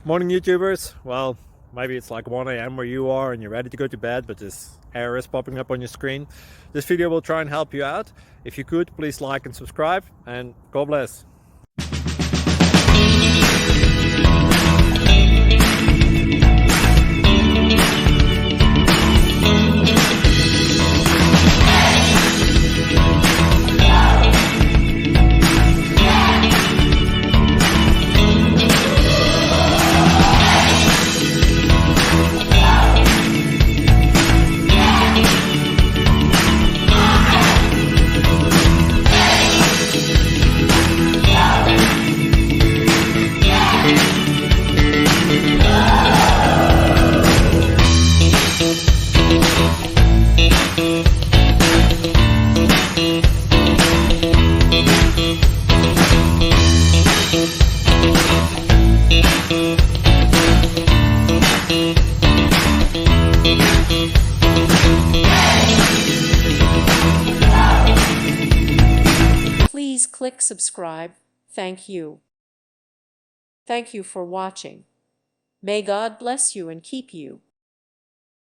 Morning, YouTubers. Well, maybe it's like 1 a.m. where you are and you're ready to go to bed, but this error is popping up on your screen. This video will try and help you out. If you could, please like and subscribe, and God bless. Please click subscribe. Thank you. Thank you for watching. May God bless you and keep you.